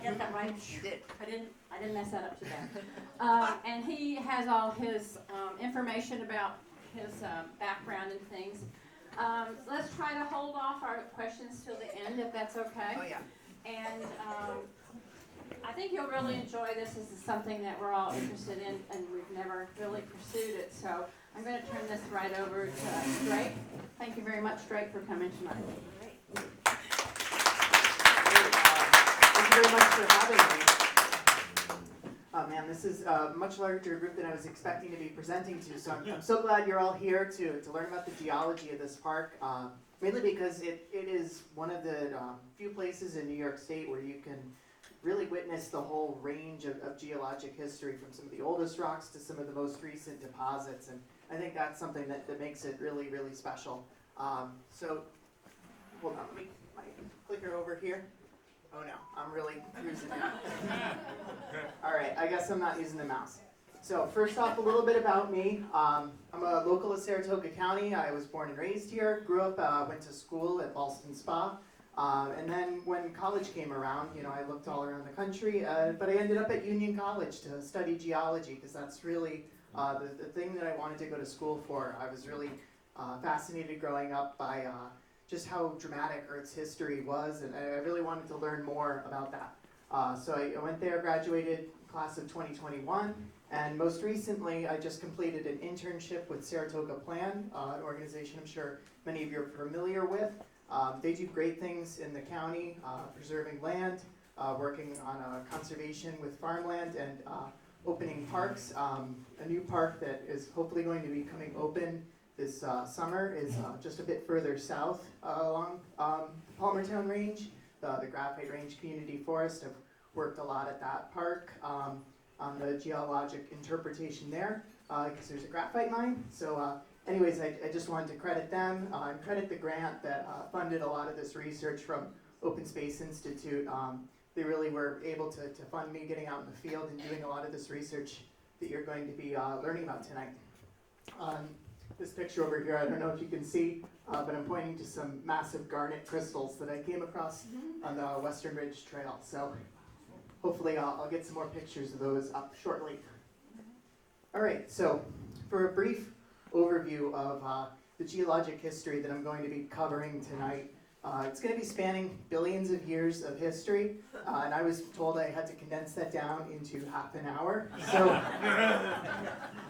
get that right? You did. I didn't mess that up too bad. And he has all his information about his background and things. Let's try to hold off our questions till the end, if that's okay. Oh, yeah. And I think you'll really enjoy this. This is something that we're all interested in, and we've never really pursued it. So I'm going to turn this right over to Drake. Thank you very much, Drake, for coming tonight. Thank you very much for having me. Man, this is a much larger group than I was expecting to be presenting to, so I'm so glad you're all here to learn about the geology of this park, mainly because it is one of the few places in New York State where you can really witness the whole range of geologic history, from some of the oldest rocks to some of the most recent deposits, and I think that's something that makes it really, really special. So, hold on, let me my clicker over here. Oh no, I'm really cruising now. All right, I guess I'm not using the mouse. So first off, a little bit about me. I'm a local of Saratoga County. I was born and raised here, grew up, went to school at Ballston Spa. And then when college came around, I looked all around the country, but I ended up at Union College to study geology, because that's really the thing that I wanted to go to school for. I was really fascinated growing up by just how dramatic Earth's history was, and I really wanted to learn more about that. So I went there, graduated class of 2021, and most recently I just completed an internship with Saratoga Plan, an organization I'm sure many of you are familiar with. They do great things in the county, preserving land, working on conservation with farmland, and opening parks. A new park that is hopefully going to be coming open this summer is just a bit further south along the Palmertown Range, the Graphite Range Community Forest. I've worked a lot at that park on the geologic interpretation there, because there's a graphite mine. So anyways, I just wanted to credit them and credit the grant that funded a lot of this research from Open Space Institute. They really were able to fund me getting out in the field and doing a lot of this research that you're going to be learning about tonight. This picture over here, I don't know if you can see, but I'm pointing to some massive garnet crystals that I came across on the Western Ridge Trail. So hopefully I'll get some more pictures of those up shortly. All right, so for a brief overview of the geologic history that I'm going to be covering tonight, it's going to be spanning billions of years of history, and I was told I had to condense that down into half an hour, so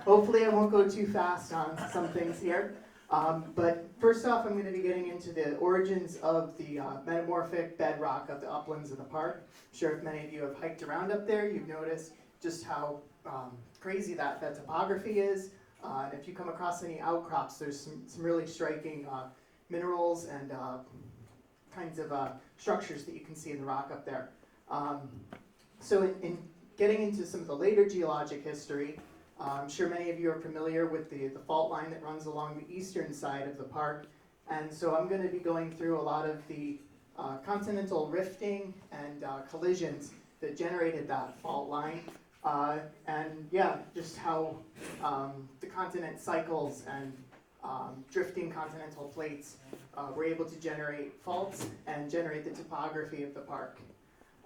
hopefully I won't go too fast on some things here. But first off, I'm going to be getting into the origins of the metamorphic bedrock of the uplands of the park. I'm sure if many of you have hiked around up there, you've noticed just how crazy that topography is. And if you come across any outcrops, there's some really striking minerals and kinds of structures that you can see in the rock up there. So in getting into some of the later geologic history, I'm sure many of you are familiar with the fault line that runs along the eastern side of the park. And so I'm going to be going through a lot of the continental rifting and collisions that generated that fault line. And yeah, just how the continent cycles and drifting continental plates were able to generate faults and generate the topography of the park.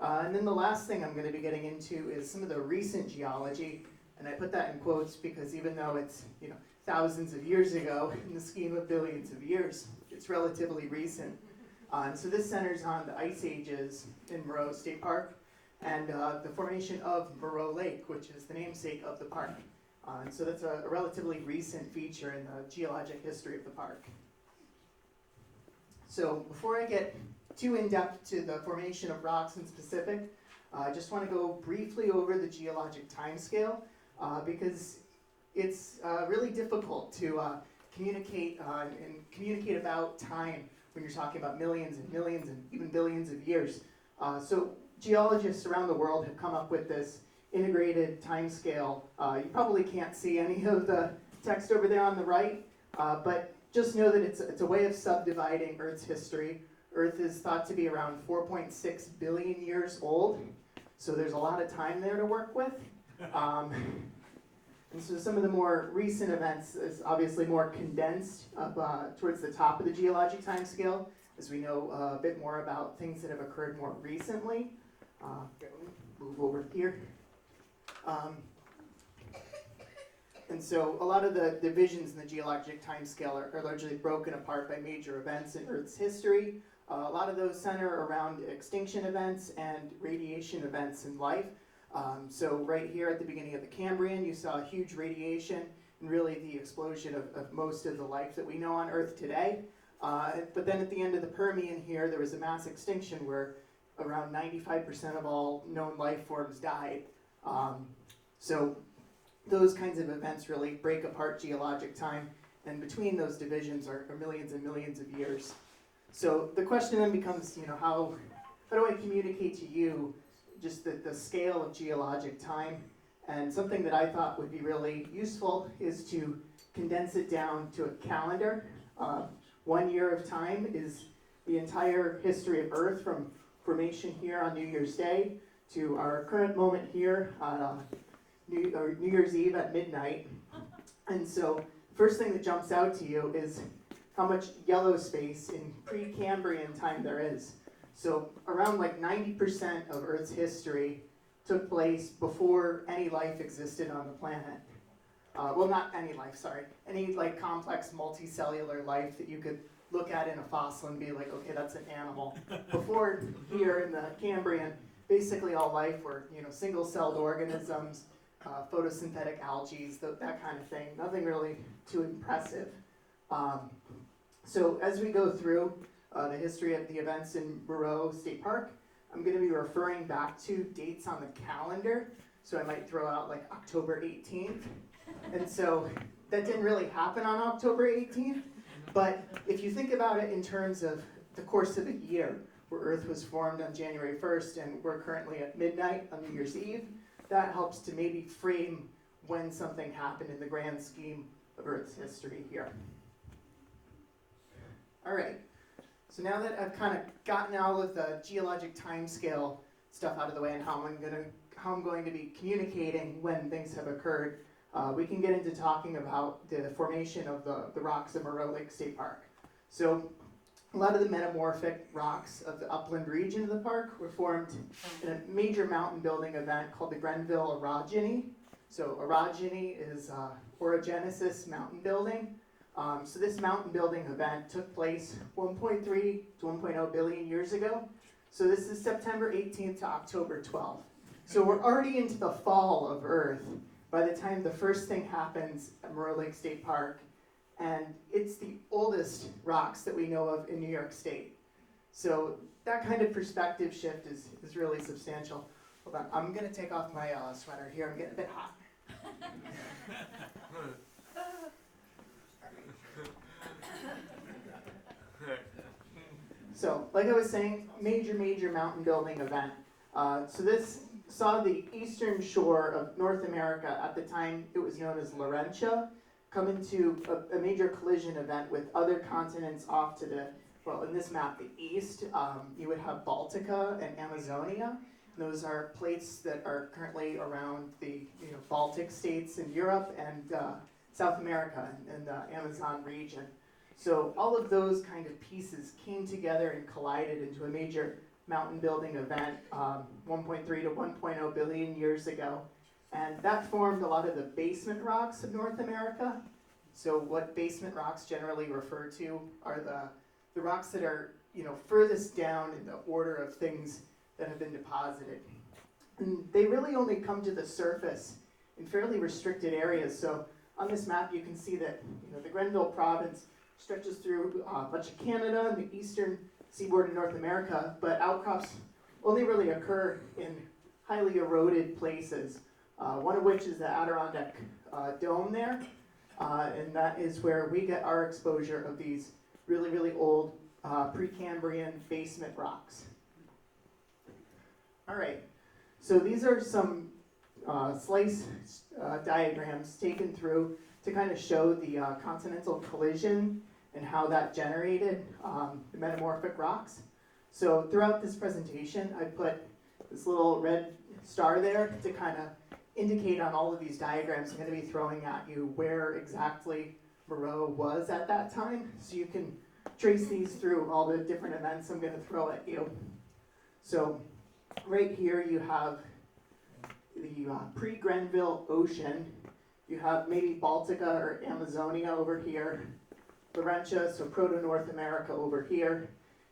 And then the last thing I'm going to be getting into is some of the recent geology, and I put that in quotes because even though it's thousands of years ago, in the scheme of billions of years, it's relatively recent. And so this centers on the ice ages in Moreau State Park and the formation of Moreau Lake, which is the namesake of the park. And so that's a relatively recent feature in the geologic history of the park. So before I get too in-depth to the formation of rocks in specific, I just want to go briefly over the geologic timescale because it's really difficult to communicate about time when you're talking about millions and millions and even billions of years. So geologists around the world have come up with this integrated timescale. You probably can't see any of the text over there on the right, but just know that it's a way of subdividing Earth's history. Earth is thought to be around 4.6 billion years old, so there's a lot of time there to work with. And so some of the more recent events is obviously more condensed up towards the top of the geologic timescale, as we know a bit more about things that have occurred more recently. Move over here. And so a lot of the divisions in the geologic timescale are largely broken apart by major events in Earth's history. A lot of those center around extinction events and radiation events in life. So right here at the beginning of the Cambrian, you saw huge radiation and really the explosion of most of the life that we know on Earth today. But then at the end of the Permian here, there was a mass extinction where around 95% of all known life forms died. So those kinds of events really break apart geologic time, and between those divisions are millions and millions of years. So the question then becomes, how do I communicate to you just the scale of geologic time? And something that I thought would be really useful is to condense it down to a calendar. 1 year of time is the entire history of Earth, from formation here on New Year's Day to our current moment here on New Year's Eve at midnight. And so first thing that jumps out to you is how much yellow space in Precambrian time there is. So around like 90% of Earth's history took place before any life existed on the planet. Well, not any life, sorry. Any like complex multicellular life that you could look at in a fossil and be like, okay, that's an animal. Before here in the Cambrian, basically all life were, single-celled organisms, photosynthetic algae, that kind of thing. Nothing really too impressive. So as we go through the history of the events in Moreau State Park, I'm going to be referring back to dates on the calendar. So I might throw out like October 18th. And so that didn't really happen on October 18th. But if you think about it in terms of the course of a year, where Earth was formed on January 1st and we're currently at midnight on New Year's Eve, that helps to maybe frame when something happened in the grand scheme of Earth's history here. All right, so now that I've kind of gotten all of the geologic timescale stuff out of the way and how I'm going to be communicating when things have occurred, we can get into talking about the formation of the rocks of Moreau Lake State Park. So a lot of the metamorphic rocks of the upland region of the park were formed in a major mountain building event called the Grenville orogeny. So orogeny is orogenesis, mountain building. So this mountain building event took place 1.3 to 1.0 billion years ago. So this is September 18th to October 12th. So we're already into the fall of Earth by the time the first thing happens at Moreau Lake State Park. And it's the oldest rocks that we know of in New York State. So that kind of perspective shift is really substantial. Hold on, I'm going to take off my sweater here. I'm getting a bit hot. So, like I was saying, major mountain building event. So this saw the eastern shore of North America, at the time it was known as Laurentia, come into a major collision event with other continents off to the, well, in this map, the east. You would have Baltica and Amazonia. Those are plates that are currently around the Baltic states in Europe and South America and the Amazon region. So all of those kind of pieces came together and collided into a major mountain building event 1.3 to 1.0 billion years ago. And that formed a lot of the basement rocks of North America. So what basement rocks generally refer to are the rocks that are furthest down in the order of things that have been deposited. And they really only come to the surface in fairly restricted areas. So on this map you can see that the Grenville province stretches through much of Canada and the eastern seaboard of North America, but outcrops only really occur in highly eroded places. One of which is the Adirondack Dome there, and that is where we get our exposure of these really old Precambrian basement rocks. All right, so these are some slice diagrams taken through to kind of show the continental collision and how that generated the metamorphic rocks. So throughout this presentation, I put this little red star there to kind of indicate on all of these diagrams I'm going to be throwing at you where exactly Moreau was at that time. So you can trace these through all the different events I'm going to throw at you. So right here you have the pre-Grenville Ocean. You have maybe Baltica or Amazonia over here, Laurentia, so Proto-North America over here,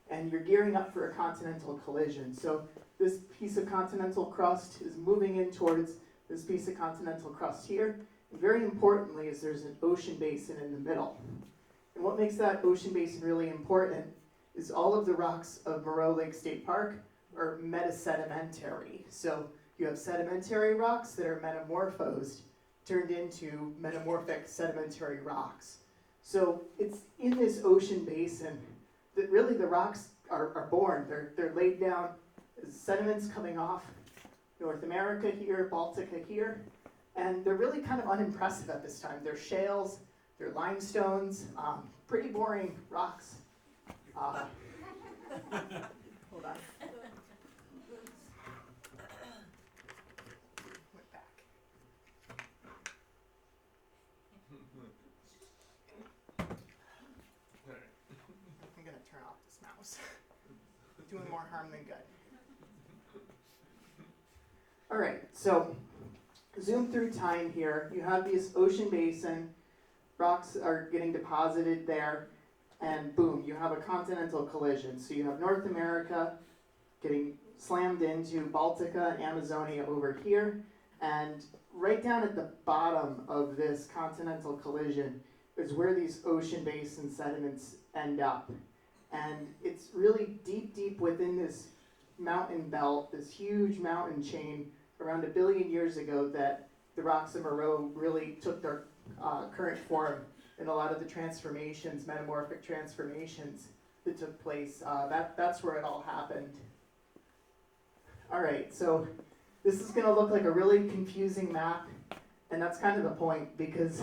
and you're gearing up for a continental collision. So this piece of continental crust is moving in towards this piece of continental crust here. And very importantly is there's an ocean basin in the middle. And what makes that ocean basin really important is all of the rocks of Moreau Lake State Park are metasedimentary. So you have sedimentary rocks that are metamorphosed, turned into metamorphic sedimentary rocks. So it's in this ocean basin that really the rocks are born. They're laid down as sediments coming off North America here, Baltica here, and they're really kind of unimpressive at this time. They're shales, they're limestones, pretty boring rocks. Hold on. Went back. I'm gonna turn off this mouse. Doing more harm than good. All right, so zoom through time here. You have this ocean basin, rocks are getting deposited there, and boom, you have a continental collision. So you have North America getting slammed into Baltica and Amazonia over here, and right down at the bottom of this continental collision is where these ocean basin sediments end up. And it's really deep, deep within this mountain belt, this huge mountain chain around 1 billion years ago that the rocks of Moreau really took their current form in a lot of the transformations, metamorphic transformations that took place. That's where it all happened. All right, so this is going to look like a really confusing map, and that's kind of the point because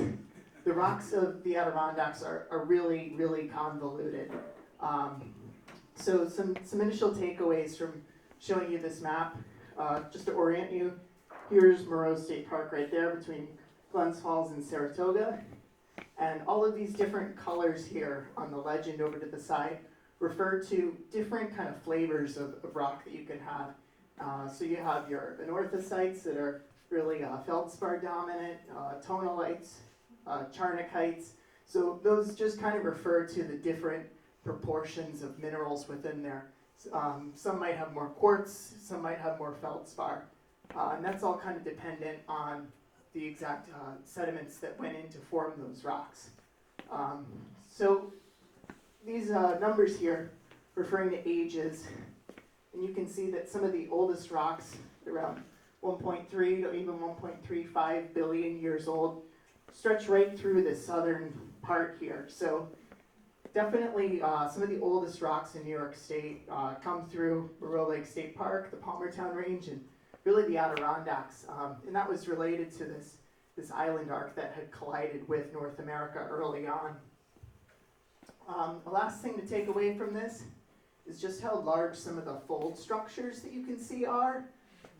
the rocks of the Adirondacks are really, really convoluted. So some initial takeaways from showing you this map, just to orient you, here's Moreau State Park right there between Glens Falls and Saratoga. And all of these different colors here on the legend over to the side refer to different kind of flavors of rock that you can have. So you have your anorthosites that are really feldspar dominant, tonalites, charnokites. So those just kind of refer to the different proportions of minerals within there. Some might have more quartz, some might have more feldspar. And that's all kind of dependent on the exact sediments that went in to form those rocks. So these numbers here referring to ages, and you can see that some of the oldest rocks, around 1.3 to even 1.35 billion years old, stretch right through the southern part here. So definitely some of the oldest rocks in New York State come through Moreau Lake State Park, the Palmertown Range, and really the Adirondacks. And that was related to this island arc that had collided with North America early on. The last thing to take away from this is just how large some of the fold structures that you can see are.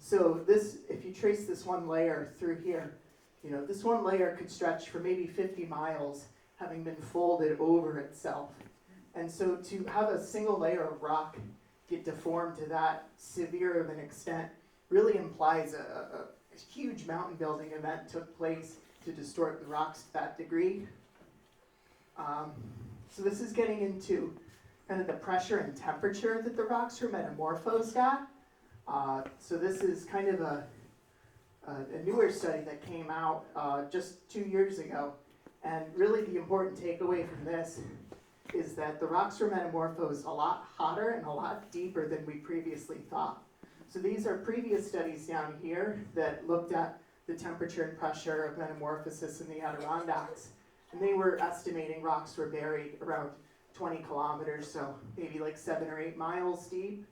So this, if you trace this one layer through here, this one layer could stretch for maybe 50 miles, having been folded over itself. And so to have a single layer of rock get deformed to that severe of an extent really implies a huge mountain building event took place to distort the rocks to that degree. So this is getting into kind of the pressure and temperature that the rocks are metamorphosed at. So this is kind of a newer study that came out just 2 years ago. And really the important takeaway from this is that the rocks were metamorphosed a lot hotter and a lot deeper than we previously thought. So these are previous studies down here that looked at the temperature and pressure of metamorphosis in the Adirondacks. And they were estimating rocks were buried around 20 kilometers, so maybe like 7 or 8 miles deep.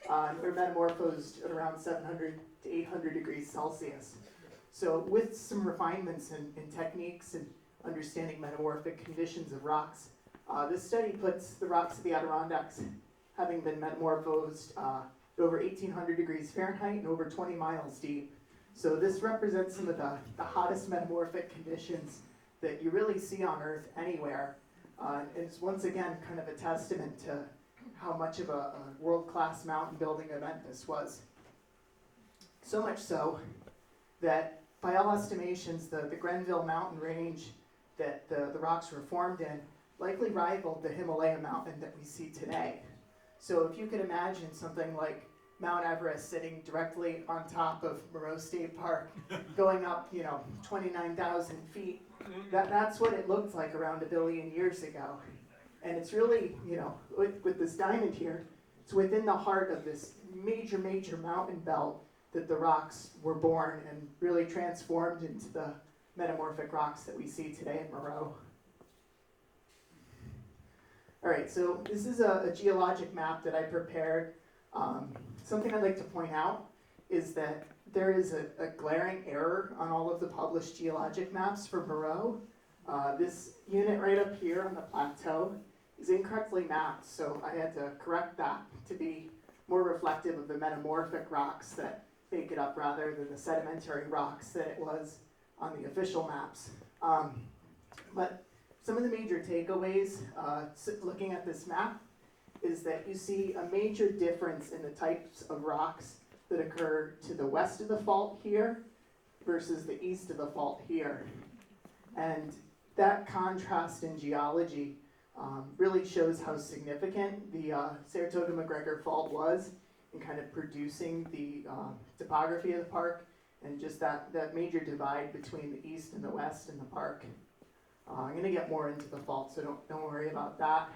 They're metamorphosed at around 700 to 800 degrees Celsius. So with some refinements in techniques and understanding metamorphic conditions of rocks, this study puts the rocks of the Adirondacks having been metamorphosed at over 1800 degrees Fahrenheit and over 20 miles deep. So this represents some of the hottest metamorphic conditions that you really see on Earth anywhere. And it's once again kind of a testament to how much of a world-class mountain building event this was. So much so that by all estimations, the Grenville mountain range that the rocks were formed in likely rivaled the Himalaya mountain that we see today. So if you could imagine something like Mount Everest sitting directly on top of Moreau State Park, going up, 29,000 feet, that's what it looked like around 1 billion years ago. And it's really, with this diamond here, it's within the heart of this major, major mountain belt that the rocks were born and really transformed into the metamorphic rocks that we see today in Moreau. All right, so this is a geologic map that I prepared. Something I'd like to point out is that there is a glaring error on all of the published geologic maps for Moreau. This unit right up here on the plateau is incorrectly mapped, so I had to correct that to be more reflective of the metamorphic rocks that make it up rather than the sedimentary rocks that it was on the official maps. But some of the major takeaways looking at this map is that you see a major difference in the types of rocks that occur to the west of the fault here versus the east of the fault here. And that contrast in geology really shows how significant the Saratoga-McGregor Fault was in kind of producing the topography of the park and just that major divide between the east and the west in the park. I'm going to get more into the fault, so don't worry about that.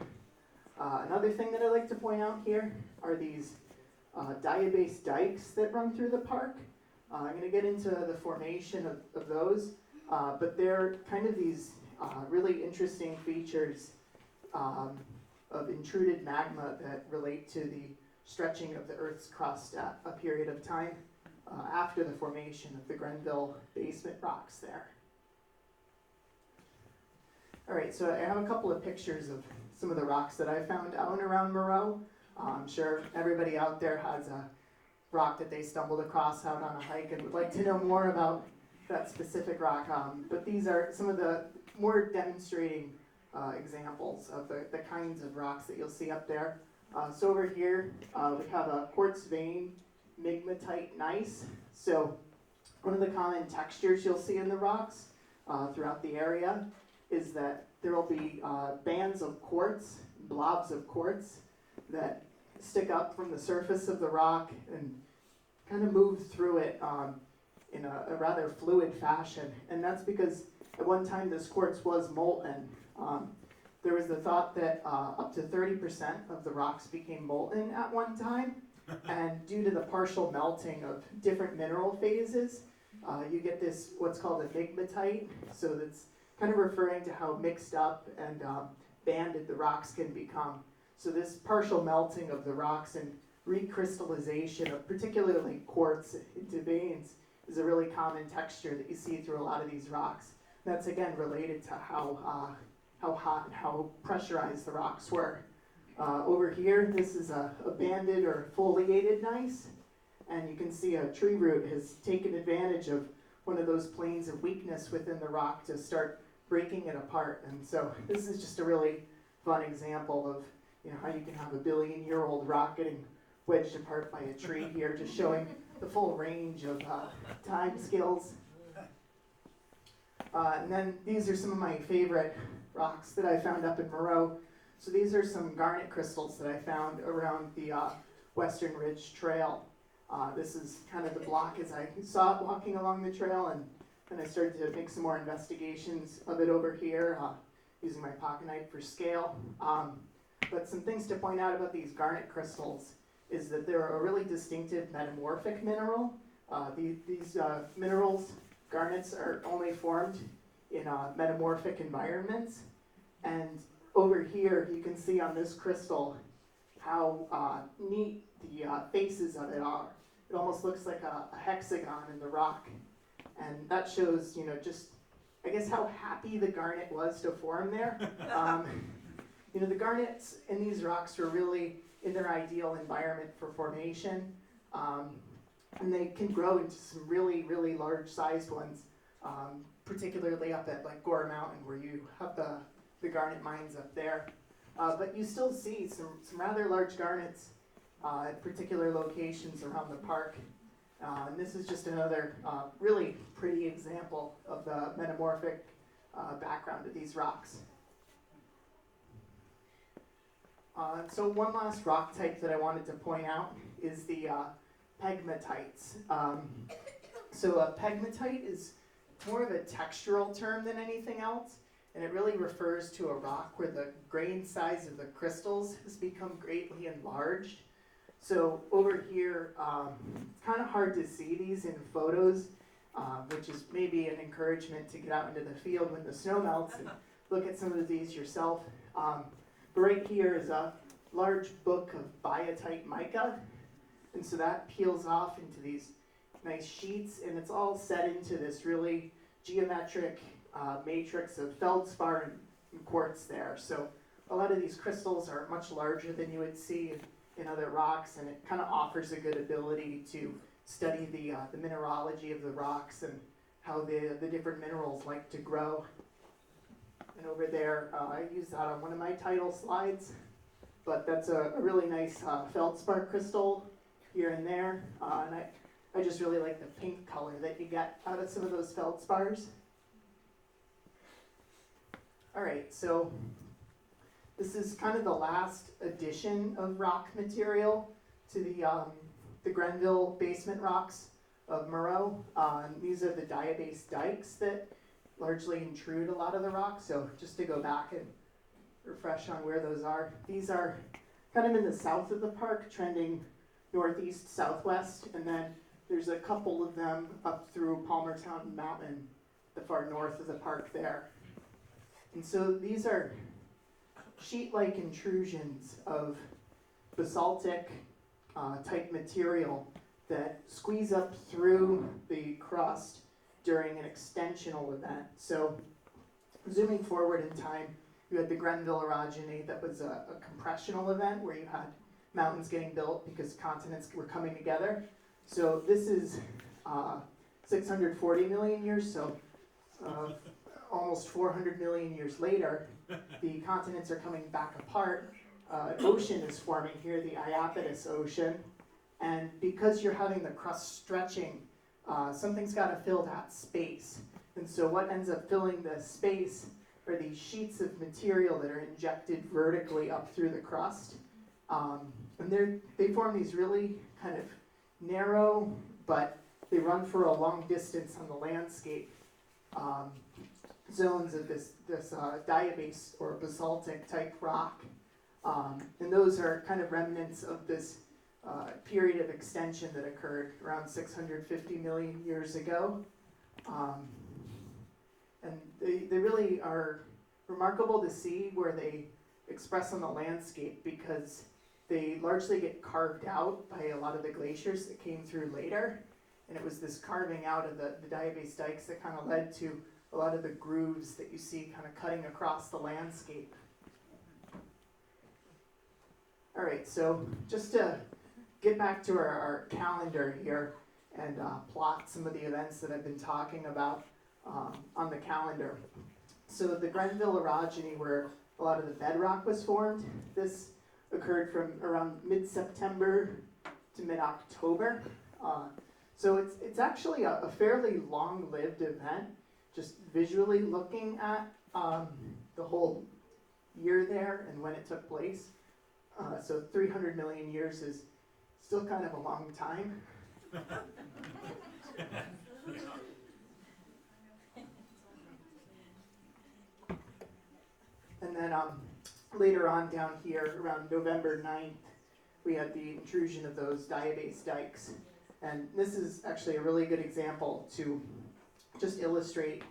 Another thing that I like to point out here are these diabase dikes that run through the park. I'm going to get into the formation of those, but they're kind of these really interesting features of intruded magma that relate to the stretching of the Earth's crust at a period of time after the formation of the Grenville basement rocks there. All right, so I have a couple of pictures of some of the rocks that I found out and around Moreau. I'm sure everybody out there has a rock that they stumbled across out on a hike and would like to know more about that specific rock. But these are some of the more demonstrating examples of the kinds of rocks that you'll see up there. So over here, we have a quartz vein migmatite gneiss. So one of the common textures you'll see in the rocks throughout the area is that there will be bands of quartz, blobs of quartz, that stick up from the surface of the rock and kind of move through it in a rather fluid fashion. And that's because at one time this quartz was molten. There was the thought that up to 30% of the rocks became molten at one time, and due to the partial melting of different mineral phases, you get this what's called a migmatite. So that's kind of referring to how mixed up and banded the rocks can become. So this partial melting of the rocks and recrystallization of particularly quartz into veins is a really common texture that you see through a lot of these rocks. And that's again related to how hot and how pressurized the rocks were. Over here, this is a banded or foliated gneiss, and you can see a tree root has taken advantage of one of those planes of weakness within the rock to start breaking it apart. And so this is just a really fun example of how you can have a billion-year-old rock getting wedged apart by a tree here, just showing the full range of time scales. And then these are some of my favorite rocks that I found up in Moreau. So these are some garnet crystals that I found around the Western Ridge Trail. This is kind of the block as I saw it walking along the trail, and then I started to make some more investigations of it over here using my pocket knife for scale. But some things to point out about these garnet crystals is that they're a really distinctive metamorphic mineral. These minerals, garnets, are only formed in metamorphic environments. And over here, you can see on this crystal how neat the faces of it are. It almost looks like a hexagon in the rock. And that shows, just, I guess, how happy the garnet was to form there. The garnets in these rocks were really in their ideal environment for formation. And they can grow into some really, really large-sized ones, particularly up at like Gore Mountain, where you have the garnet mines up there. But you still see some rather large garnets at particular locations around the park. And this is just another really pretty example of the metamorphic background of these rocks. So one last rock type that I wanted to point out is the pegmatites. So a pegmatite is more of a textural term than anything else, and it really refers to a rock where the grain size of the crystals has become greatly enlarged. So over here, it's kind of hard to see these in photos, which is maybe an encouragement to get out into the field when the snow melts and look at some of these yourself. But right here is a large book of biotite mica, and so that peels off into these nice sheets, and it's all set into this really geometric matrix of feldspar and quartz there. So a lot of these crystals are much larger than you would see in other rocks, and it kind of offers a good ability to study the mineralogy of the rocks and how the different minerals like to grow. And over there, I used that on one of my title slides, but that's a really nice feldspar crystal here and there, and I just really like the pink color that you get out of some of those feldspars. All right, so this is kind of the last addition of rock material to the Grenville basement rocks of Moreau. These are the diabase dikes that largely intrude a lot of the rocks. So just to go back and refresh on where those are. These are kind of in the south of the park, trending northeast, southwest, and then there's a couple of them up through Palmertown Mountain, the far north of the park there. And so these are sheet-like intrusions of basaltic type material that squeeze up through the crust during an extensional event. So zooming forward in time, you had the Grenville orogeny that was a compressional event where you had mountains getting built because continents were coming together. So this is 640 million years, so almost 400 million years later, the continents are coming back apart. An ocean is forming here, the Iapetus Ocean, and because you're having the crust stretching, something's got to fill that space. And so what ends up filling the space are these sheets of material that are injected vertically up through the crust. And they form these really kind of narrow, but they run for a long distance on the landscape. Zones of this diabase or basaltic type rock. And those are kind of remnants of this period of extension that occurred around 650 million years ago. And they really are remarkable to see where they express on the landscape because they largely get carved out by a lot of the glaciers that came through later. And it was this carving out of the diabase dikes that kind of led to a lot of the grooves that you see kind of cutting across the landscape. All right, so just to get back to our calendar here and plot some of the events that I've been talking about on the calendar. So the Grenville orogeny, where a lot of the bedrock was formed, this occurred from around mid-September to mid-October. So it's actually a fairly long-lived event. Just visually looking at the whole year there and when it took place. So 300 million years is still kind of a long time. And then later on down here, around November 9th, we had the intrusion of those diabase dikes. And this is actually a really good example to just illustrate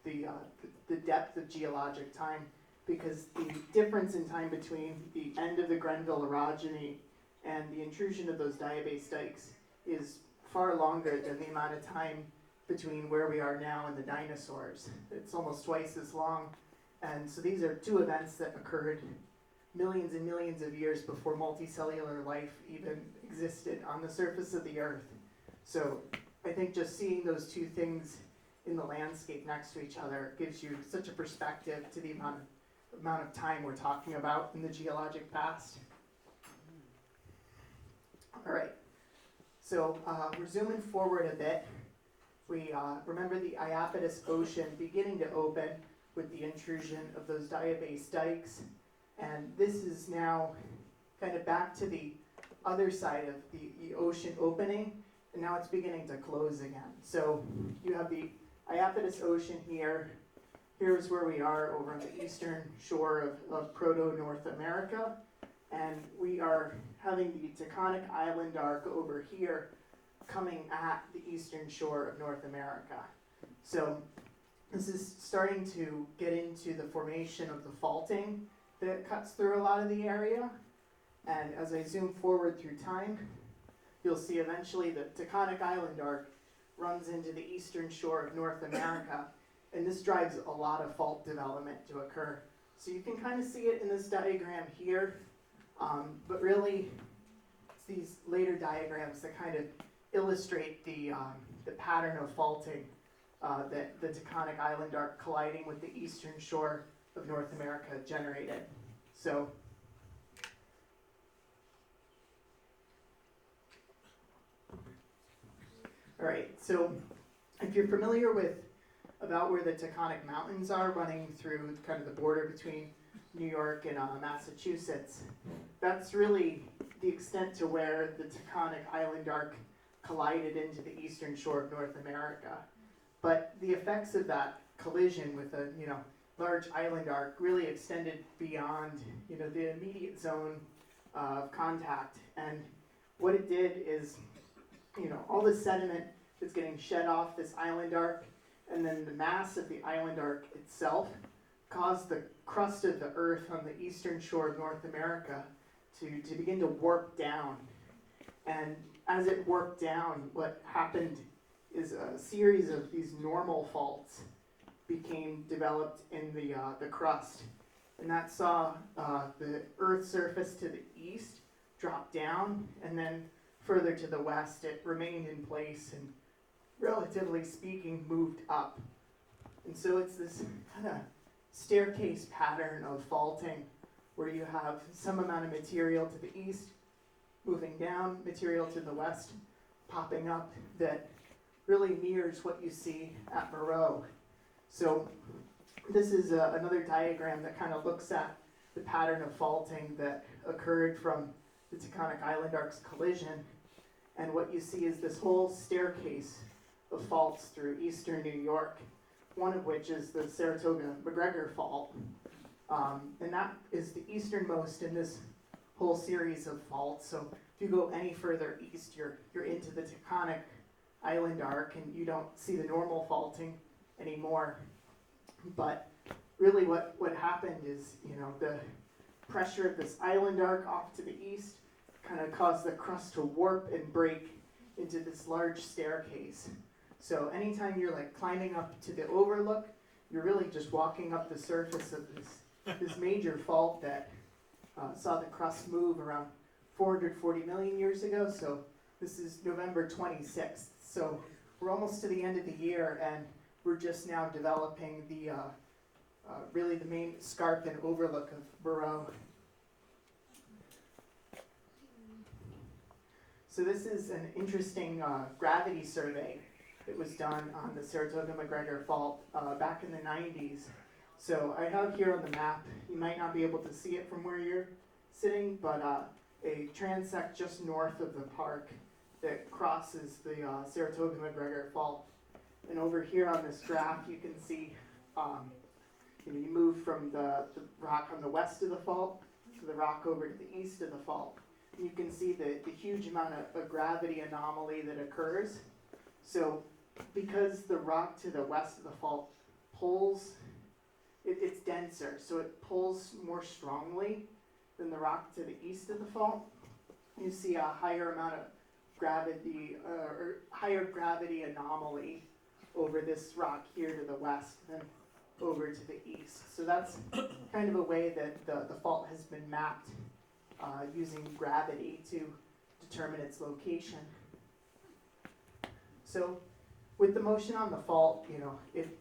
the depth of geologic time, because the difference in time between the end of the Grenville orogeny and the intrusion of those diabase dikes is far longer than the amount of time between where we are now and the dinosaurs. It's almost twice as long. And so these are two events that occurred millions and millions of years before multicellular life even existed on the surface of the Earth. So I think just seeing those two things in the landscape next to each other gives you such a perspective to the amount of time we're talking about in the geologic past. All right. So we're zooming forward a bit. We remember the Iapetus Ocean beginning to open with the intrusion of those diabase dikes. And this is now kind of back to the other side of the ocean opening, and now it's beginning to close again. So you have the Iapetus Ocean here. Here's where we are over on the eastern shore of Proto-North America. And we are having the Taconic Island arc over here coming at the eastern shore of North America. So this is starting to get into the formation of the faulting that cuts through a lot of the area. And as I zoom forward through time, you'll see eventually the Taconic Island arc runs into the eastern shore of North America, and this drives a lot of fault development to occur. So you can kind of see it in this diagram here, but really it's these later diagrams that kind of illustrate the pattern of faulting that the Taconic Island arc colliding with the eastern shore of North America generated. So all right, so if you're familiar with about where the Taconic Mountains are running through kind of the border between New York and Massachusetts, that's really the extent to where the Taconic Island arc collided into the eastern shore of North America. But the effects of that collision with a large island arc really extended beyond the immediate zone of contact. And what it did is all the sediment that's getting shed off this island arc, and then the mass of the island arc itself caused the crust of the earth on the eastern shore of North America to begin to warp down. And as it warped down, what happened is a series of these normal faults became developed in the crust. And that saw the Earth's surface to the east drop down, and then further to the west, it remained in place and, relatively speaking, moved up. And so it's this kind of staircase pattern of faulting where you have some amount of material to the east moving down, material to the west popping up that really mirrors what you see at Moreau. So this is another diagram that kind of looks at the pattern of faulting that occurred from the Taconic Island arc's collision. And what you see is this whole staircase of faults through eastern New York, one of which is the Saratoga-McGregor fault. And that is the easternmost in this whole series of faults. So if you go any further east, you're into the Taconic Island arc, and you don't see the normal faulting anymore. But really what happened is, the pressure of this island arc off to the east kind of caused the crust to warp and break into this large staircase. So anytime you're like climbing up to the overlook, you're really just walking up the surface of this major fault that saw the crust move around 440 million years ago. So this is November 26th. So we're almost to the end of the year, and we're just now developing really the main scarp and overlook of Moreau. So this is an interesting gravity survey that was done on the Saratoga-McGregor fault back in the 90s. So I have here on the map, you might not be able to see it from where you're sitting, but a transect just north of the park that crosses the Saratoga-McGregor fault. And over here on this graph, you can see you move from the rock on the west of the fault to the rock over to the east of the fault. You can see the huge amount of gravity anomaly that occurs. So because the rock to the west of the fault pulls, it's denser, so it pulls more strongly than the rock to the east of the fault. You see a higher amount of gravity, or higher gravity anomaly over this rock here to the west than over to the east. So that's kind of a way that the fault has been mapped using gravity to determine its location. So with the motion on the fault, it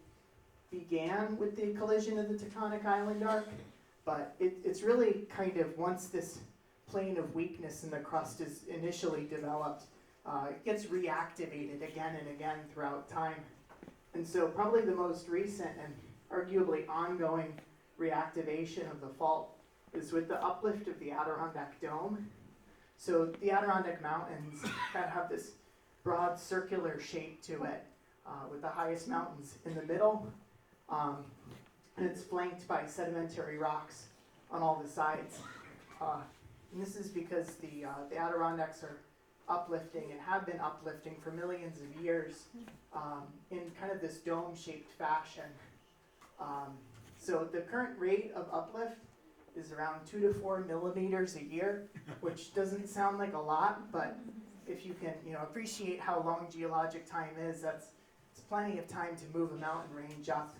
began with the collision of the Taconic Island arc, but it's really kind of, once this plane of weakness in the crust is initially developed, it gets reactivated again and again throughout time. And so probably the most recent and arguably ongoing reactivation of the fault is with the uplift of the Adirondack Dome. So the Adirondack Mountains kind of have this broad circular shape to it, with the highest mountains in the middle, and it's flanked by sedimentary rocks on all the sides. And this is because the Adirondacks are uplifting and have been uplifting for millions of years in kind of this dome-shaped fashion. So the current rate of uplift is around 2 to 4 millimeters a year, which doesn't sound like a lot, but if you can, appreciate how long geologic time is, it's plenty of time to move a mountain range up.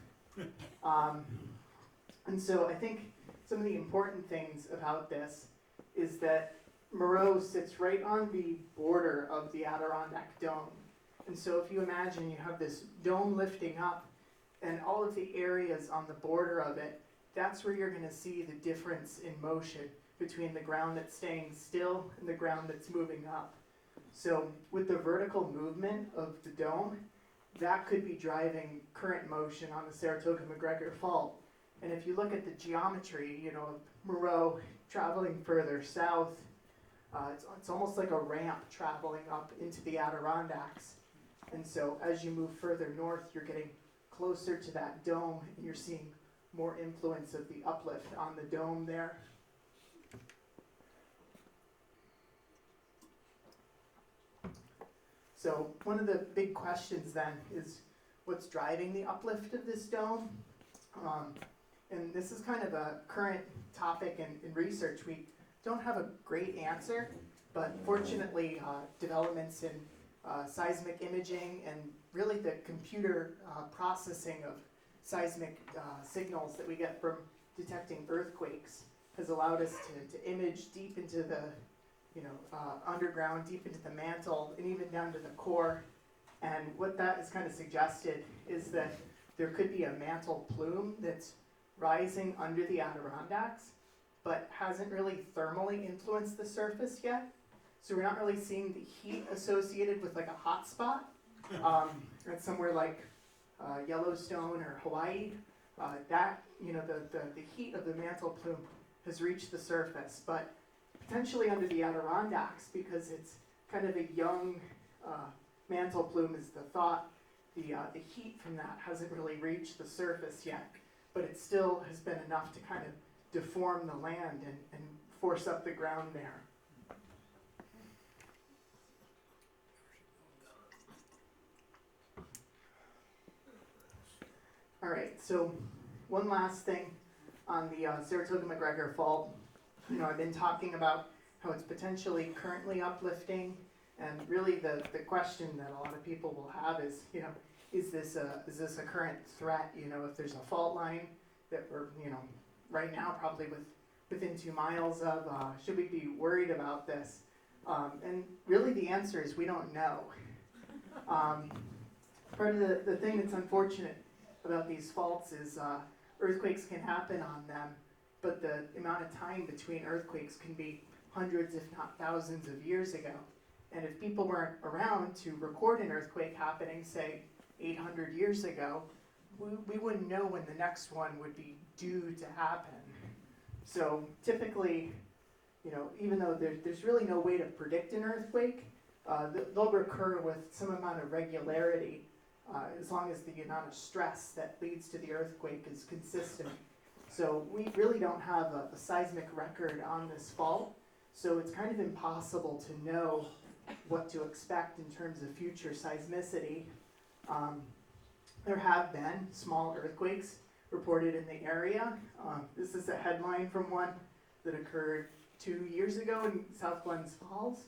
And so I think some of the important things about this is that Moreau sits right on the border of the Adirondack Dome. And so if you imagine you have this dome lifting up and all of the areas on the border of it, that's where you're going to see the difference in motion between the ground that's staying still and the ground that's moving up. So with the vertical movement of the dome, that could be driving current motion on the Saratoga-McGregor Fault. And if you look at the geometry, of Moreau traveling further south, it's almost like a ramp traveling up into the Adirondacks. And so as you move further north, you're getting closer to that dome, and you're seeing more influence of the uplift on the dome there. So one of the big questions then is what's driving the uplift of this dome? And this is kind of a current topic in research. We don't have a great answer, but fortunately developments in seismic imaging and really the computer processing of seismic signals that we get from detecting earthquakes has allowed us to image deep into the underground, deep into the mantle, and even down to the core. And what that has kind of suggested is that there could be a mantle plume that's rising under the Adirondacks, but hasn't really thermally influenced the surface yet. So we're not really seeing the heat associated with like a hot spot. At somewhere like Yellowstone or Hawaii, the heat of the mantle plume has reached the surface, but potentially under the Adirondacks, because it's kind of a young mantle plume is the thought, the heat from that hasn't really reached the surface yet, but it still has been enough to kind of deform the land and force up the ground there. All right, so one last thing on the Saratoga-McGregor Fault. I've been talking about how it's potentially currently uplifting, and really the question that a lot of people will have is, is this a current threat? If there's a fault line that we're, right now probably within 2 miles of, should we be worried about this? And really the answer is we don't know. Part of the thing that's unfortunate about these faults is earthquakes can happen on them, but the amount of time between earthquakes can be hundreds, if not thousands of years ago. And if people weren't around to record an earthquake happening, say, 800 years ago, we wouldn't know when the next one would be due to happen. So typically, even though there's really no way to predict an earthquake, they'll recur with some amount of regularity, as long as the amount of stress that leads to the earthquake is consistent. So we really don't have a seismic record on this fault, so it's kind of impossible to know what to expect in terms of future seismicity. There have been small earthquakes reported in the area. This is a headline from one that occurred 2 years ago in South Glens Falls.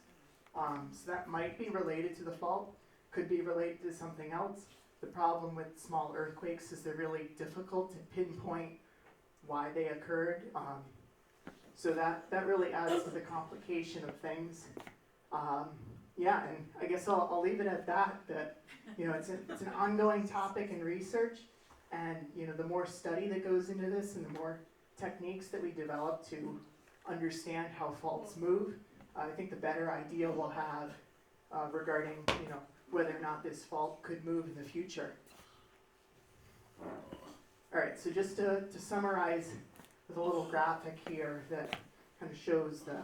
So that might be related to the fault, could be related to something else. The problem with small earthquakes is they're really difficult to pinpoint why they occurred. So that really adds to the complication of things. And I guess I'll leave it at that, it's an ongoing topic in research, and the more study that goes into this and the more techniques that we develop to understand how faults move, I think the better idea we'll have regarding, whether or not this fault could move in the future. All right, so just to summarize with a little graphic here that kind of shows the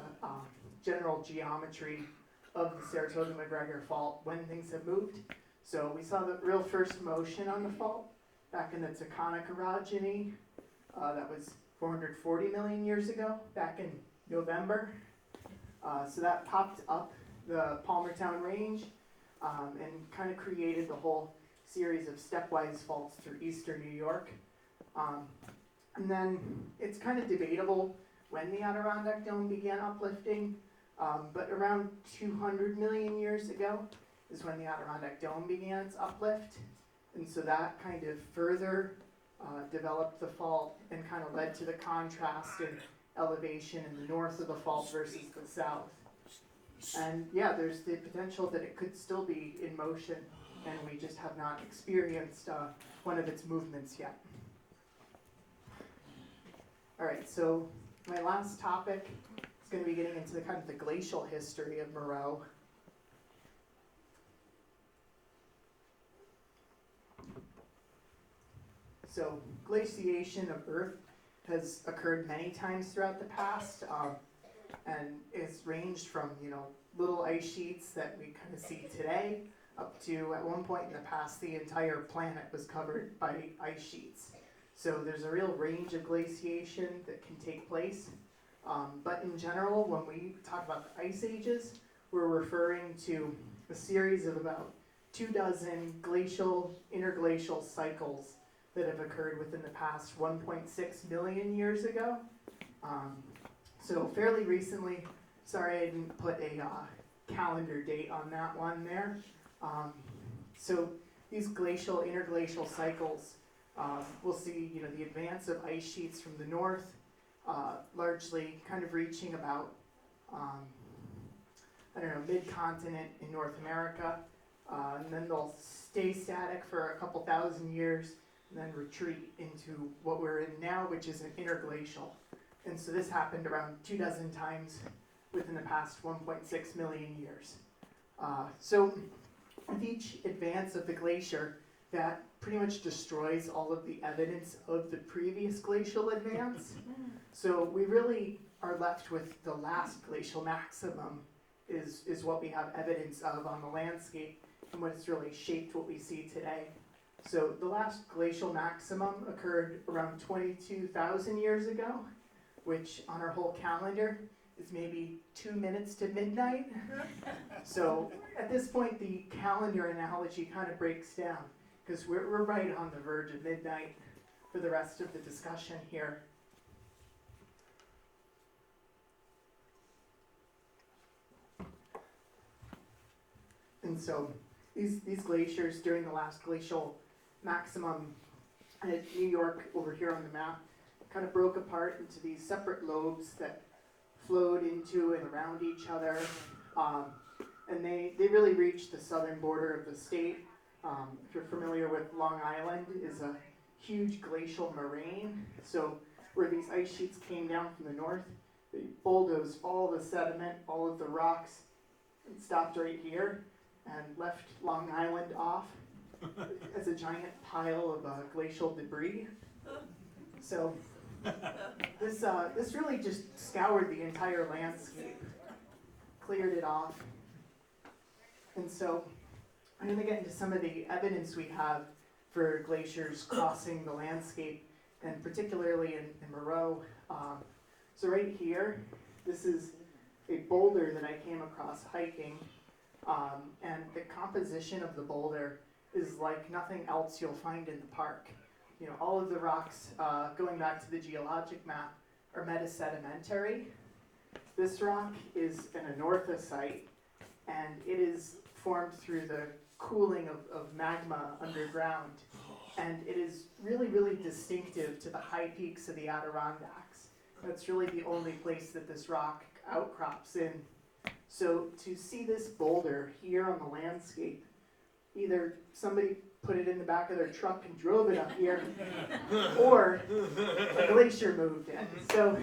general geometry of the Saratoga-McGregor fault when things have moved. So we saw the real first motion on the fault back in the tectonic orogeny. That was 440 million years ago, back in November. So that popped up the Palmertown Range and kind of created the whole series of stepwise faults through eastern New York. And then it's kind of debatable when the Adirondack Dome began uplifting, but around 200 million years ago is when the Adirondack Dome began its uplift. And so that kind of further developed the fault and kind of led to the contrast in elevation in the north of the fault versus the south. And yeah, there's the potential that it could still be in motion, and we just have not experienced one of its movements yet. All right, so my last topic is going to be getting into the kind of the glacial history of Moreau. So glaciation of Earth has occurred many times throughout the past, and it's ranged from, little ice sheets that we kind of see today up to, at one point in the past, the entire planet was covered by ice sheets. So there's a real range of glaciation that can take place. But in general, when we talk about the ice ages, we're referring to a series of about 24 glacial, interglacial cycles that have occurred within the past 1.6 million years ago. So fairly recently, sorry I didn't put a calendar date on that one there. So these glacial, interglacial cycles, we'll see, the advance of ice sheets from the north, largely kind of reaching about, mid-continent in North America, and then they'll stay static for a couple thousand years, and then retreat into what we're in now, which is an interglacial. And so this happened around 24 times within the past 1.6 million years. So with each advance of the glacier, that pretty much destroys all of the evidence of the previous glacial advance. So we really are left with the last glacial maximum is what we have evidence of on the landscape and what's really shaped what we see today. So the last glacial maximum occurred around 22,000 years ago, which on our whole calendar is maybe 2 minutes to midnight. So at this point, the calendar analogy kind of breaks down, because we're right on the verge of midnight for the rest of the discussion here. And so these glaciers during the last glacial maximum at New York over here on the map kind of broke apart into these separate lobes that flowed into and around each other. And they really reached the southern border of the state. If you're familiar with Long Island, is a huge glacial moraine. So where these ice sheets came down from the north, they bulldozed all the sediment, all of the rocks, and stopped right here and left Long Island off as a giant pile of glacial debris. So this really just scoured the entire landscape, cleared it off. And so I'm going to get into some of the evidence we have for glaciers crossing the landscape, and particularly in Moreau. So right here, this is a boulder that I came across hiking, and the composition of the boulder is like nothing else you'll find in the park. All of the rocks, going back to the geologic map, are metasedimentary. This rock is an anorthosite, and it is formed through the cooling of magma underground. And it is really, really distinctive to the high peaks of the Adirondacks. That's really the only place that this rock outcrops in. So to see this boulder here on the landscape, either somebody put it in the back of their truck and drove it up here, or a glacier moved it. So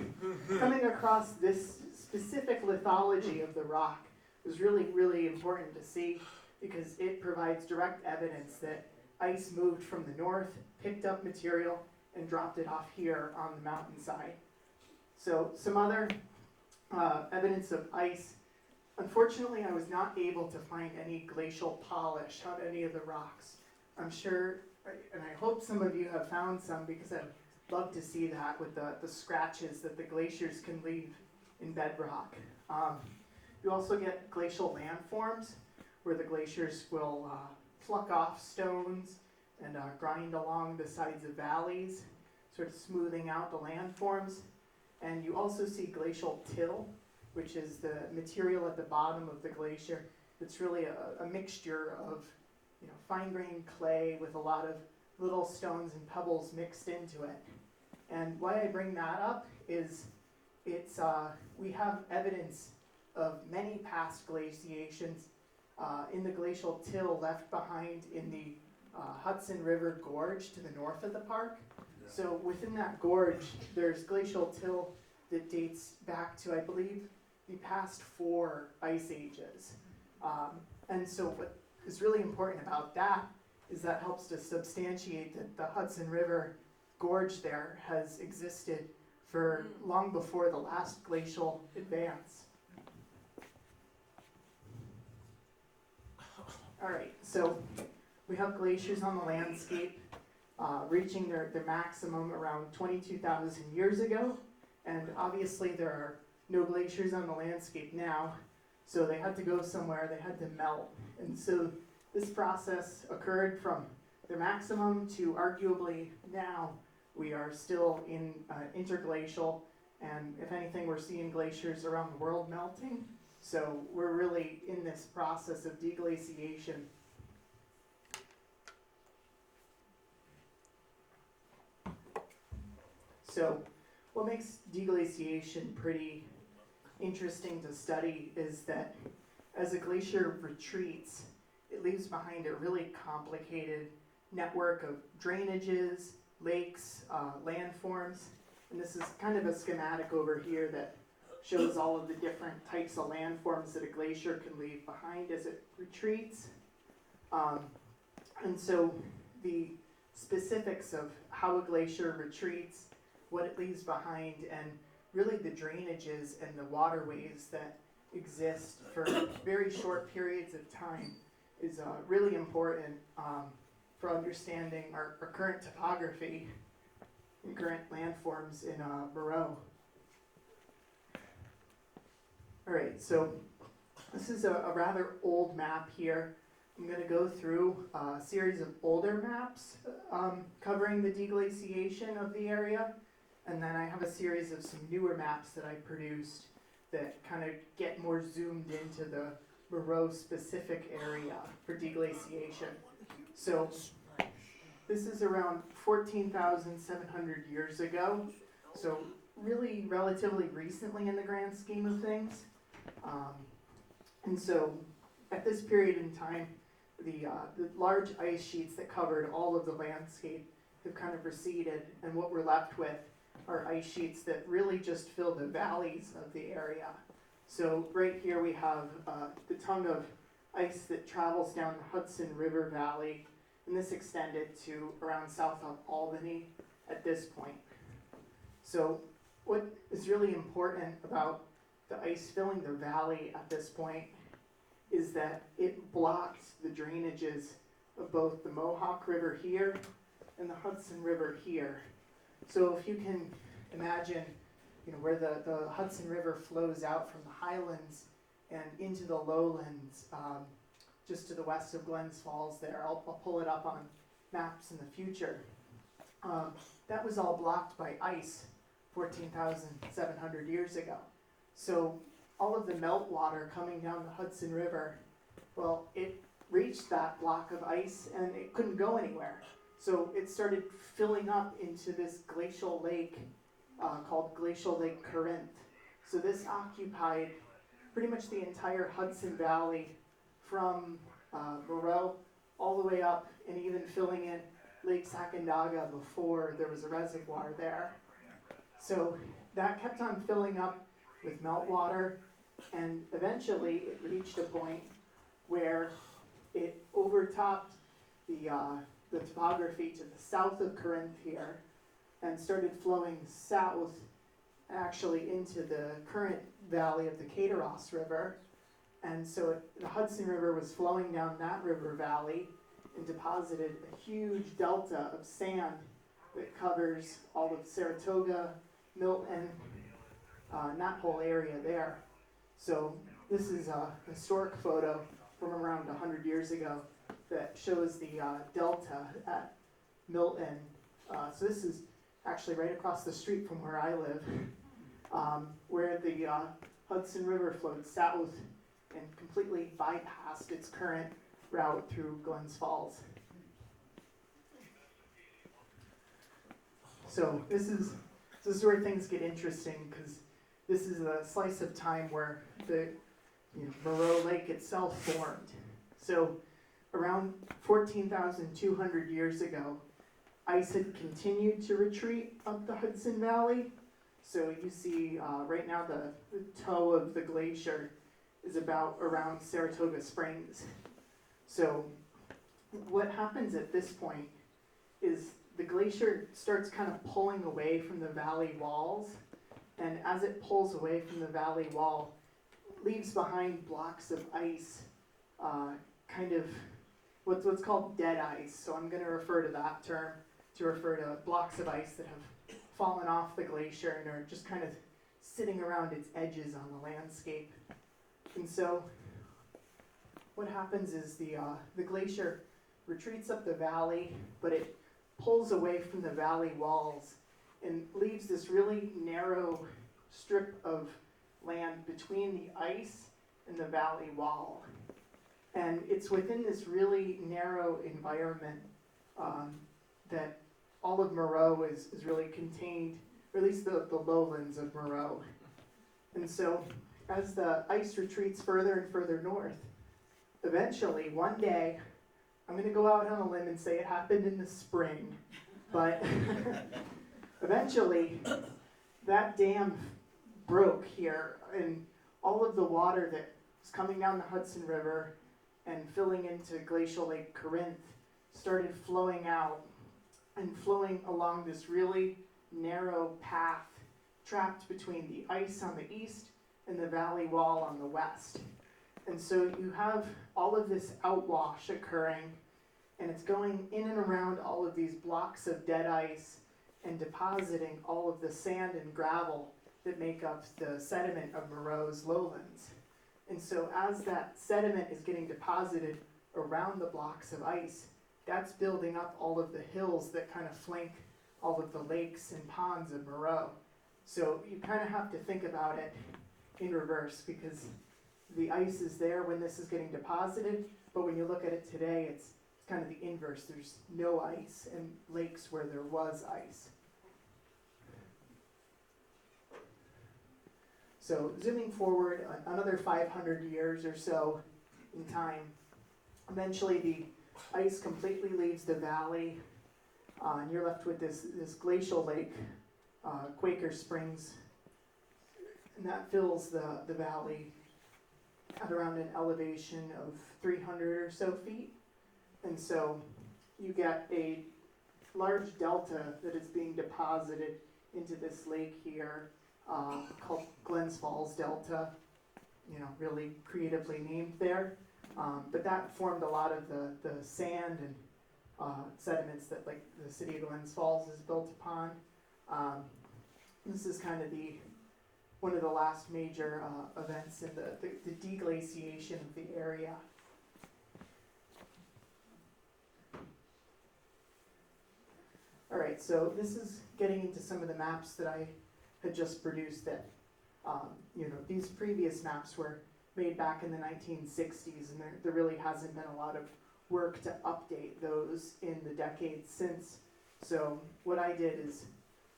coming across this specific lithology of the rock is really, really important to see because it provides direct evidence that ice moved from the north, picked up material, and dropped it off here on the mountainside. So some other evidence of ice. Unfortunately, I was not able to find any glacial polish on any of the rocks. I'm sure, and I hope some of you have found some because I'd love to see that with the scratches that the glaciers can leave in bedrock. You also get glacial landforms where the glaciers will pluck off stones and grind along the sides of valleys, sort of smoothing out the landforms. And you also see glacial till, which is the material at the bottom of the glacier. It's really a mixture of, fine-grained clay with a lot of little stones and pebbles mixed into it. And why I bring that up is we have evidence of many past glaciations in the glacial till left behind in the Hudson River Gorge to the north of the park. So within that gorge, there's glacial till that dates back to, I believe, the past 4 ice ages. And so what is really important about that is that helps to substantiate that the Hudson River Gorge there has existed for long before the last glacial advance. All right, so we have glaciers on the landscape reaching their maximum around 22,000 years ago, and obviously there are no glaciers on the landscape now, so they had to go somewhere, they had to melt. And so this process occurred from their maximum to arguably now we are still in interglacial, and if anything, we're seeing glaciers around the world melting. So we're really in this process of deglaciation. So what makes deglaciation pretty interesting to study is that as a glacier retreats, it leaves behind a really complicated network of drainages, lakes, landforms. And this is kind of a schematic over here that shows all of the different types of landforms that a glacier can leave behind as it retreats. And so the specifics of how a glacier retreats, what it leaves behind, and really the drainages and the waterways that exist for very short periods of time is really important for understanding our current topography and current landforms in Moreau. All right, so this is a rather old map here. I'm going to go through a series of older maps covering the deglaciation of the area, and then I have a series of some newer maps that I produced that kind of get more zoomed into the Moreau specific area for deglaciation. So this is around 14,700 years ago, so really relatively recently in the grand scheme of things. And so at this period in time, the large ice sheets that covered all of the landscape have kind of receded, and what we're left with are ice sheets that really just fill the valleys of the area. So right here we have the tongue of ice that travels down the Hudson River Valley, and this extended to around south of Albany at this point. So what is really important about the ice filling the valley at this point is that it blocks the drainages of both the Mohawk River here and the Hudson River here. So if you can imagine, where the Hudson River flows out from the highlands and into the lowlands, just to the west of Glens Falls there. I'll pull it up on maps in the future. That was all blocked by ice 14,700 years ago. So all of the meltwater coming down the Hudson River, well, it reached that block of ice and it couldn't go anywhere. So it started filling up into this glacial lake called Glacial Lake Corinth. So this occupied pretty much the entire Hudson Valley from Moreau all the way up, and even filling in Lake Sacandaga before there was a reservoir there. So that kept on filling up with meltwater, And eventually it reached a point where it overtopped the topography to the south of Corinth here and started flowing south actually into the current valley of the Cateros River. And so the Hudson River was flowing down that river valley and deposited a huge delta of sand that covers all of Saratoga, Milton, and that whole area there. So this is a historic photo from around 100 years ago that shows the delta at Milton. So this is actually right across the street from where I live, where the Hudson River flowed south and completely bypassed its current route through Glens Falls. So this is where things get interesting, because this is a slice of time where the Moreau Lake itself formed. So around 14,200 years ago, ice had continued to retreat up the Hudson Valley. So you see right now the toe of the glacier is about around Saratoga Springs. So what happens at this point is the glacier starts kind of pulling away from the valley walls, and as it pulls away from the valley wall, leaves behind blocks of ice, kind of what's called dead ice. So I'm going to refer to that term to refer to blocks of ice that have fallen off the glacier and are just kind of sitting around its edges on the landscape. And so what happens is the glacier retreats up the valley, but it pulls away from the valley walls and leaves this really narrow strip of land between the ice and the valley wall. And it's within this really narrow environment that all of Moreau is really contained, or at least the lowlands of Moreau. And so as the ice retreats further and further north, eventually one day, I'm going to go out on a limb and say it happened in the spring, but eventually that dam broke here, and all of the water that was coming down the Hudson River and filling into glacial Lake Corinth started flowing out and flowing along this really narrow path trapped between the ice on the east and the valley wall on the west. And so you have all of this outwash occurring, and it's going in and around all of these blocks of dead ice and depositing all of the sand and gravel that make up the sediment of Moreau's lowlands. And so as that sediment is getting deposited around the blocks of ice, that's building up all of the hills that kind of flank all of the lakes and ponds of Moreau. So you kind of have to think about it in reverse, because the ice is there when this is getting deposited, but when you look at it today, it's kind of the inverse. There's no ice and lakes where there was ice. So zooming forward another 500 years or so in time, eventually the ice completely leaves the valley, and you're left with this glacial lake, Quaker Springs, and that fills the valley at around an elevation of 300 or so feet. And so you get a large delta that is being deposited into this lake here, called Glens Falls Delta, really creatively named there. But that formed a lot of the sand and sediments that like the city of Glens Falls is built upon. This is kind of one of the last major events in the deglaciation of the area. All right, so this is getting into some of the maps that I had just produced that, these previous maps were made back in the 1960s, and there really hasn't been a lot of work to update those in the decades since. So what I did is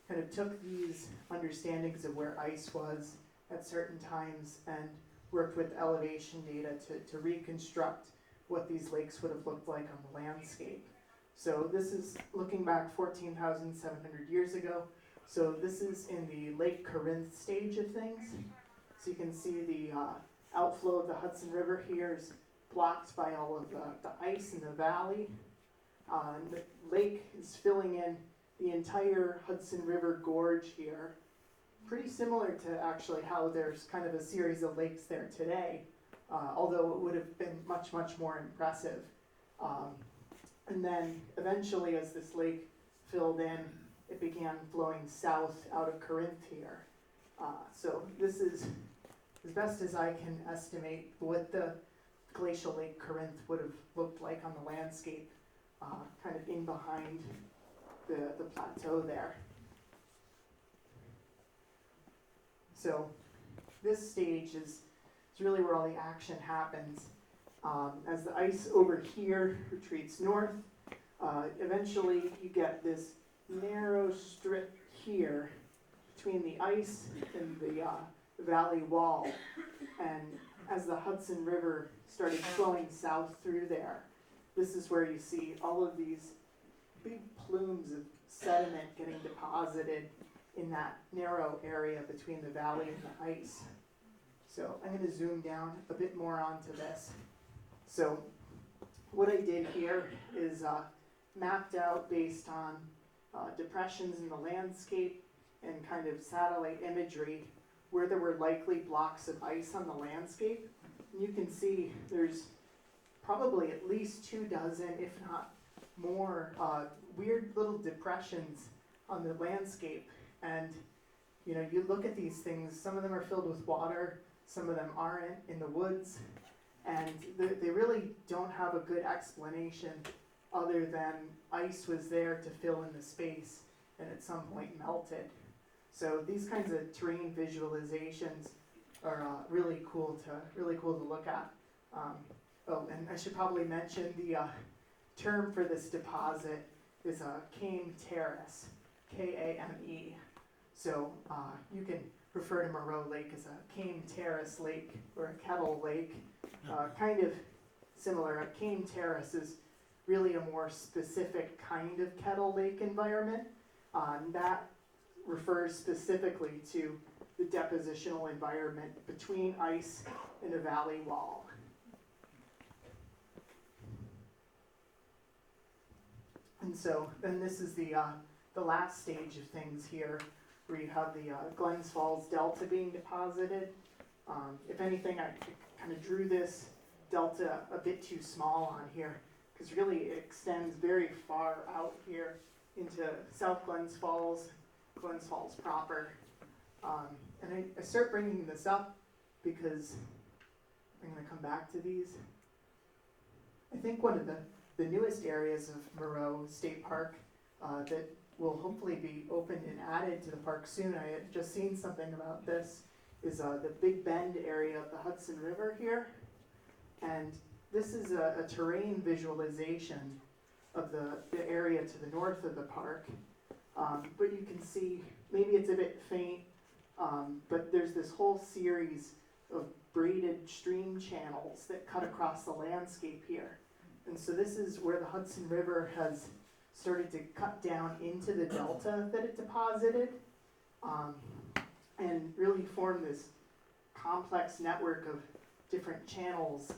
kind of took these understandings of where ice was at certain times and worked with elevation data to reconstruct what these lakes would have looked like on the landscape. So this is looking back 14,700 years ago. So this is in the Lake Corinth stage of things. So you can see the outflow of the Hudson River here is blocked by all of the ice in the valley. And the lake is filling in the entire Hudson River gorge here. Pretty similar to actually how there's kind of a series of lakes there today, although it would have been much, much more impressive. And then eventually as this lake filled in, it began flowing south out of Corinth here. So this is, as best as I can estimate, what the glacial Lake Corinth would have looked like on the landscape, kind of in behind the plateau there. So this stage is really where all the action happens. As the ice over here retreats north, eventually you get this narrow strip here between the ice and the valley wall. And as the Hudson River started flowing south through there, this is where you see all of these big plumes of sediment getting deposited in that narrow area between the valley and the ice. So I'm going to zoom down a bit more onto this. So what I did here is mapped out based on depressions in the landscape and kind of satellite imagery where there were likely blocks of ice on the landscape. And you can see there's probably at least 24, if not more, weird little depressions on the landscape. And you know, you look at these things, some of them are filled with water, some of them aren't, in the woods, and they really don't have a good explanation other than ice was there to fill in the space and at some point melted. So these kinds of terrain visualizations are really cool to look at. Oh, and I should probably mention the term for this deposit is a Kame Terrace, Kame. So you can refer to Moreau Lake as a Kame Terrace lake or a kettle lake. Kind of similar. A Kame Terrace is really a more specific kind of kettle lake environment. That refers specifically to the depositional environment between ice and a valley wall. And so then this is the last stage of things here, where you have the Glens Falls Delta being deposited. If anything, I kind of drew this delta a bit too small on here, because really it extends very far out here into South Glens Falls proper. And I start bringing this up because I'm going to come back to these. I think one of the newest areas of Moreau State Park that will hopefully be opened and added to the park soon, I had just seen something about this, is the Big Bend area of the Hudson River here. And this is a terrain visualization of the area to the north of the park. But you can see, maybe it's a bit faint, but there's this whole series of braided stream channels that cut across the landscape here. And so this is where the Hudson River has started to cut down into the delta that it deposited, and really form this complex network of different channels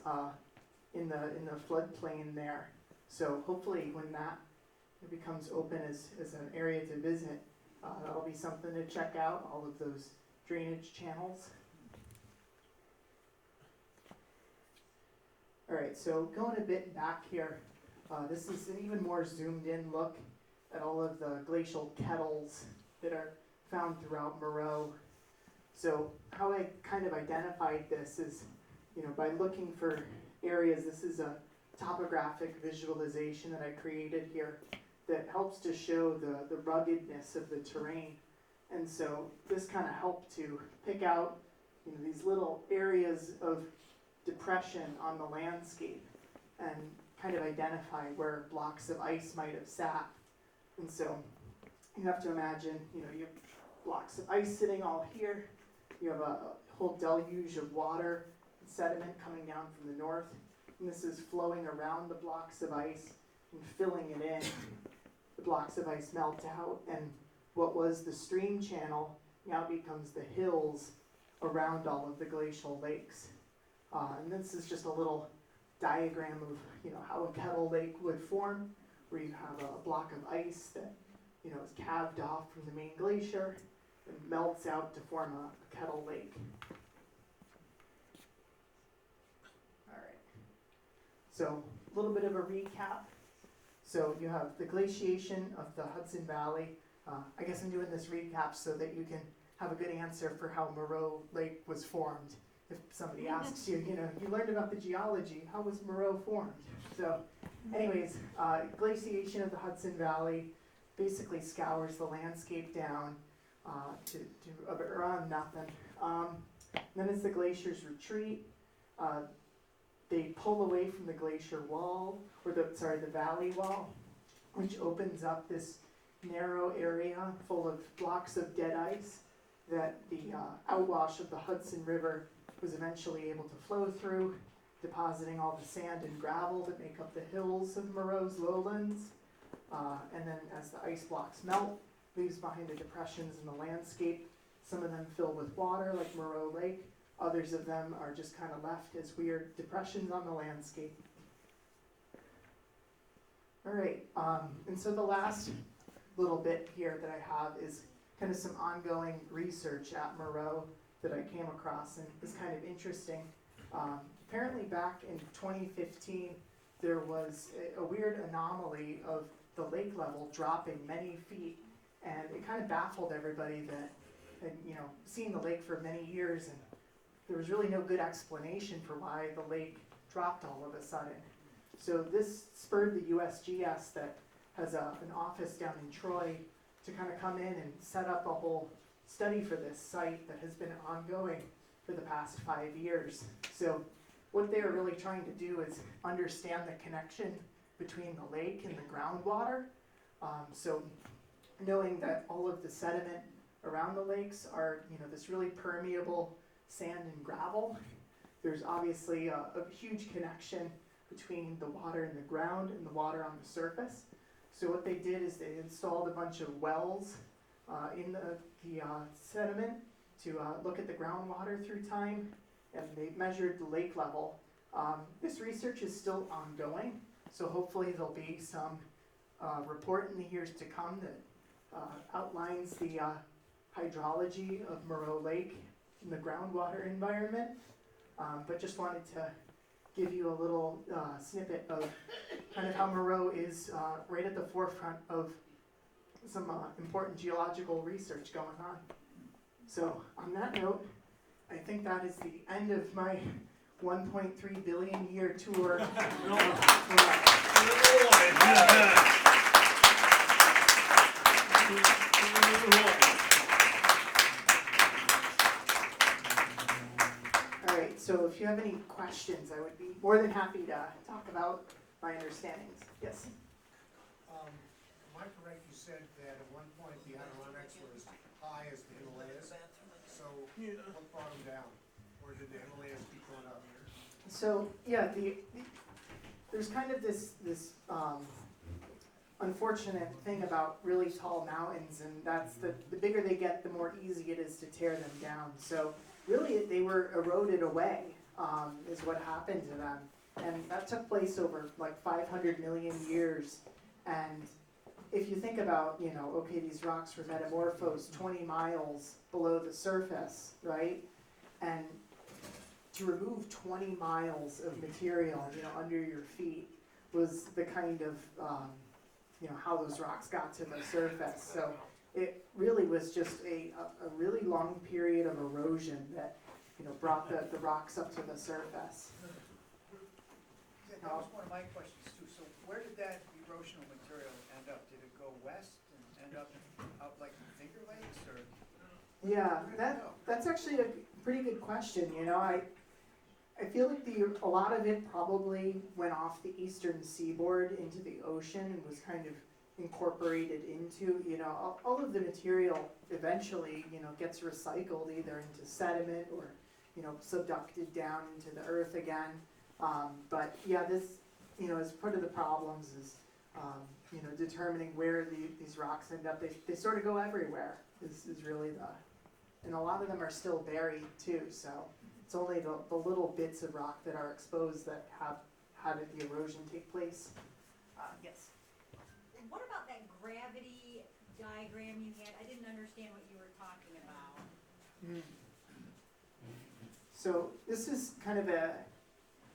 in the floodplain there. So hopefully when that becomes open as an area to visit, that'll be something to check out, all of those drainage channels. All right, so going a bit back here, this is an even more zoomed in look at all of the glacial kettles that are found throughout Moreau. So how I kind of identified this is, by looking for areas. This is a topographic visualization that I created here that helps to show the ruggedness of the terrain. And so this kind of helped to pick out these little areas of depression on the landscape and kind of identify where blocks of ice might have sat. And so you have to imagine, you have blocks of ice sitting all here. You have a whole deluge of water and sediment coming down from the north. And this is flowing around the blocks of ice and filling it in. The blocks of ice melt out, and what was the stream channel now becomes the hills around all of the glacial lakes. And this is just a little diagram of, how a kettle lake would form, where you have a block of ice that, is calved off from the main glacier and melts out to form a kettle lake. All right. So a little bit of a recap. So you have the glaciation of the Hudson Valley. I guess I'm doing this recap so that you can have a good answer for how Moreau Lake was formed. If somebody asks you, you learned about the geology, how was Moreau formed? So anyways, glaciation of the Hudson Valley basically scours the landscape down to around nothing. Then as the glaciers retreat, they pull away from the glacier wall, or the valley wall, which opens up this narrow area full of blocks of dead ice that the outwash of the Hudson River was eventually able to flow through, depositing all the sand and gravel that make up the hills of Moreau's lowlands. And then as the ice blocks melt, leaves behind the depressions in the landscape. Some of them fill with water, like Moreau Lake. Others of them are just kind of left as weird depressions on the landscape. All right, and so the last little bit here that I have is kind of some ongoing research at Moreau that I came across and is kind of interesting. Apparently back in 2015, there was a weird anomaly of the lake level dropping many feet, and it kind of baffled everybody that had, seen the lake for many years, and there was really no good explanation for why the lake dropped all of a sudden. So this spurred the USGS that has an office down in Troy to kind of come in and set up a whole study for this site that has been ongoing for the past 5 years. So what they're really trying to do is understand the connection between the lake and the groundwater. So knowing that all of the sediment around the lakes are, this really permeable sand and gravel, there's obviously a huge connection between the water in the ground and the water on the surface. So what they did is they installed a bunch of wells in the sediment to look at the groundwater through time, and they measured the lake level. This research is still ongoing, so hopefully there'll be some report in the years to come that outlines the hydrology of Moreau Lake in the groundwater environment. But just wanted to give you a little snippet of kind of how Moreau is right at the forefront of some important geological research going on. So on that note, I think that is the end of my 1.3 billion year tour. Alright, so if you have any questions, I would be more than happy to talk about my understandings. Yes? Am I correct, you said that at one point the Adirondacks were as high as the Himalayas? So what brought them down? Or did the Himalayas keep going up? So yeah, there's kind of this unfortunate thing about really tall mountains, and that's the bigger they get, the more easy it is to tear them down. So really they were eroded away, is what happened to them. And that took place over like 500 million years. And if you think about, okay, these rocks were metamorphosed 20 miles below the surface, right? And to remove 20 miles of material, under your feet was the kind of, how those rocks got to the surface. So it really was just a really long period of erosion that, brought the rocks up to the surface. Yeah, that was one of my questions too. So where did that erosional material end up? Did it go west and end up out like the Finger Lakes, or? Yeah, that's actually a pretty good question. I feel like a lot of it probably went off the eastern seaboard into the ocean and was kind of incorporated into, all of the material eventually, gets recycled either into sediment or, subducted down into the earth again. But yeah, this, is part of the problems is, determining where these rocks end up. They sort of go everywhere is really and a lot of them are still buried too, so it's only the little bits of rock that are exposed that have had the erosion take place. Yes? What about that gravity diagram you had? I didn't understand what you were talking about. So this is kind of a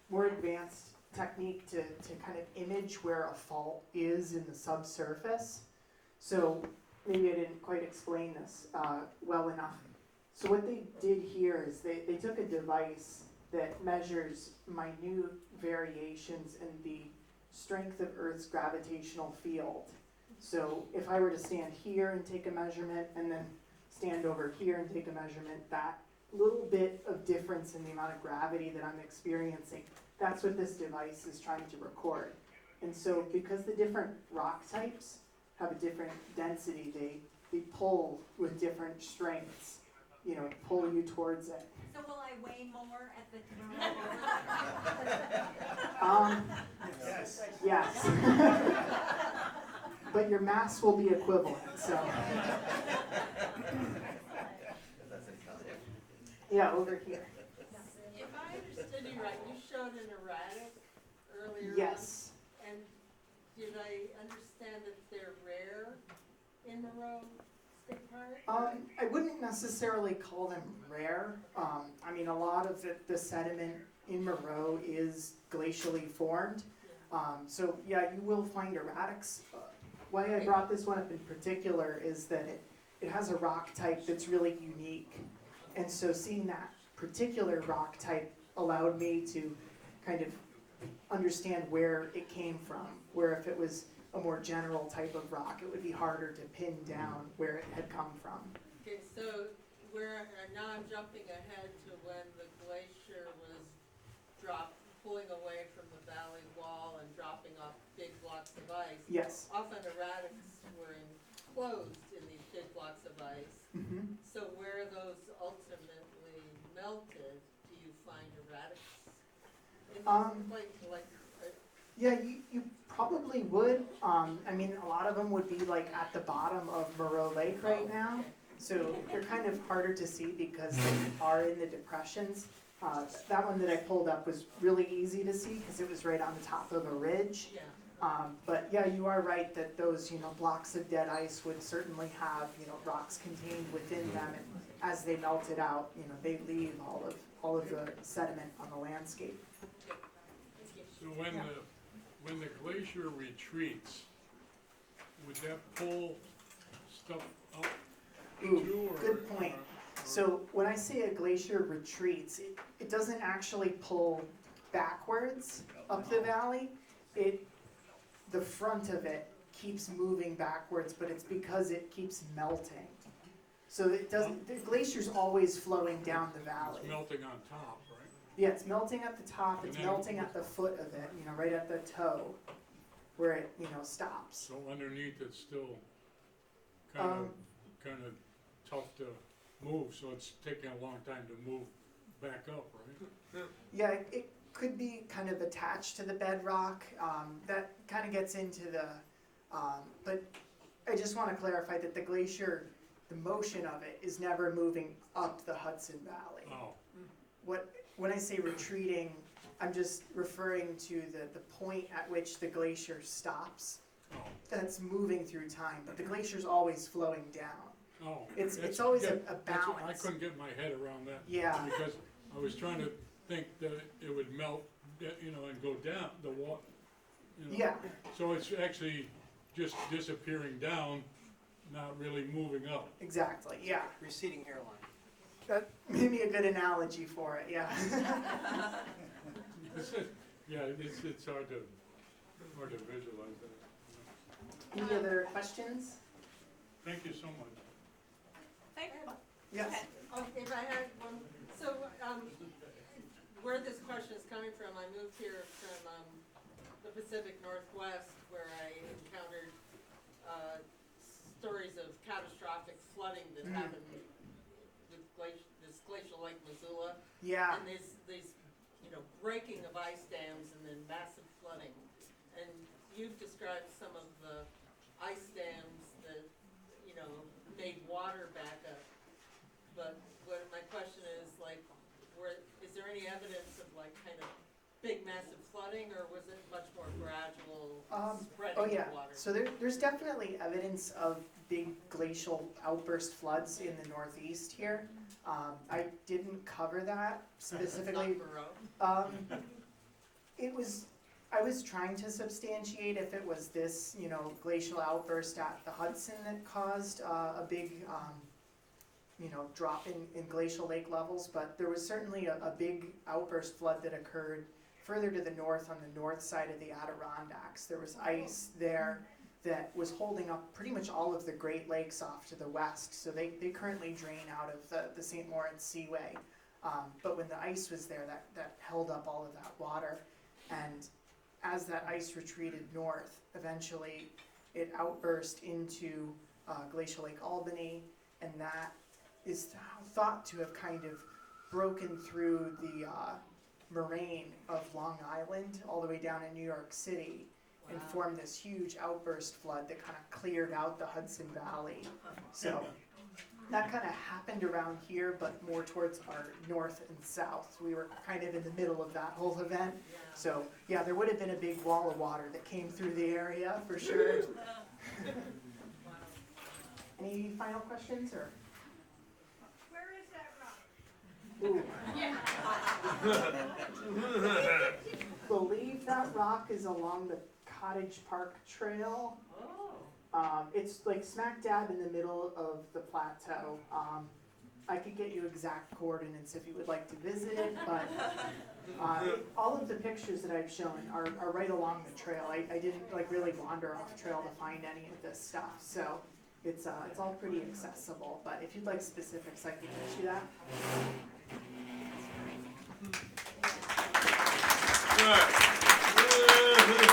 more advanced technique to kind of image where a fault is in the subsurface. So maybe I didn't quite explain this well enough. So what they did here is they took a device that measures minute variations in the strength of Earth's gravitational field. So if I were to stand here and take a measurement and then stand over here and take a measurement, that little bit of difference in the amount of gravity that I'm experiencing, that's what this device is trying to record. And so because the different rock types have a different density, they pull with different strengths, you know, pull you towards it. So will I weigh more at the Yes. Yes. But your mass will be equivalent, so. Yeah, over here. If I understood you right, you showed an erratic earlier on. Yes. And did I understand that they're rare in Moreau State Park? I wouldn't necessarily call them rare. I mean, a lot of the sediment in Moreau is glacially formed. So yeah, you will find erratics. Why I brought this one up in particular is that it has a rock type that's really unique. And so seeing that particular rock type allowed me to kind of understand where it came from, where if it was a more general type of rock, it would be harder to pin down where it had come from. Okay, so now I'm jumping ahead to when the glacier was pulling away from the valley wall and dropping off big blocks of ice. Yes. Often erratics were enclosed in these big blocks of ice. Mm-hmm. So where those ultimately melted, do you find erratics in these Yeah, you probably would. I mean, a lot of them would be like at the bottom of Moreau Lake right now. So they're kind of harder to see because they are in the depressions. That one that I pulled up was really easy to see because it was right on the top of a ridge. Yeah. But yeah, you are right that those, blocks of dead ice would certainly have, rocks contained within them. And as they melted out, they leave all of the sediment on the landscape. So when the glacier retreats, would that pull stuff up Ooh, too, or? good point. So when I say a glacier retreats, it doesn't actually pull backwards up the valley. The front of it keeps moving backwards, but it's because it keeps melting. So it doesn't. The glacier's always flowing down the valley. It's melting on top, right? Yeah, it's melting at the top. It's And then- melting at the foot of it. Right at the toe, where it stops. So underneath it's still kind of tough to move, so it's taking a long time to move back up, right? Yeah, it could be kind of attached to the bedrock. That kind of gets into the, but I just want to clarify that the glacier, the motion of it is never moving up the Hudson Valley. Oh, When I say retreating, I'm just referring to the point at which the glacier stops. oh, That's moving through time, but the glacier's always flowing down. oh. It's always a That's what- I balance. couldn't get my head around that. Yeah. Because I was trying to think that it would melt, and go down the wall. Yeah, So it's actually just disappearing down, not really moving up. exactly, yeah. Receding hairline. That may be a good analogy for it, yeah. Yeah, it's hard to visualize that. Any other questions? Thank you so much. Thank you. Yes. If I had one, so, where this question is coming from, I moved here from, the Pacific Northwest, where I encountered, stories of catastrophic flooding that happened with this glacial Lake Missoula. Yeah, And these breaking of ice dams and then massive flooding. And you've described some of the ice dams that, made water back up. But big massive flooding, or was it much more gradual spreading Oh yeah, of water? so there's definitely evidence of big glacial outburst floods in the northeast here. I didn't cover that specifically. Not Moreau? I was trying to substantiate if it was this, glacial outburst at the Hudson that caused a big, drop in glacial lake levels, but there was certainly a big outburst flood that occurred further to the north on the north side of the Adirondacks. There was ice there that was holding up pretty much all of the Great Lakes off to the west, so they currently drain out of the St. Lawrence Seaway. But when the ice was there, that held up all of that water. And as that ice retreated north, eventually it outburst into Glacial Lake Albany, and that is thought to have kind of broken through the moraine of Long Island all the way down in New York City and Wow. formed this huge outburst flood that kind of cleared out the Hudson Valley. So that kind of happened around here, but more towards our north and south. We were kind of in the middle of that whole event. Yeah. So yeah, there would have been a big wall of water that came through the area for sure. Any final questions or? Where is that rock? Ooh. Believe that rock is along the Cottage Park Trail. Oh. It's like smack dab in the middle of the plateau. I could get you exact coordinates if you would like to visit it, but all of the pictures that I've shown are right along the trail. I didn't really wander off trail to find any of this stuff, so it's all pretty accessible. But if you'd like specifics, I can get you that. Good.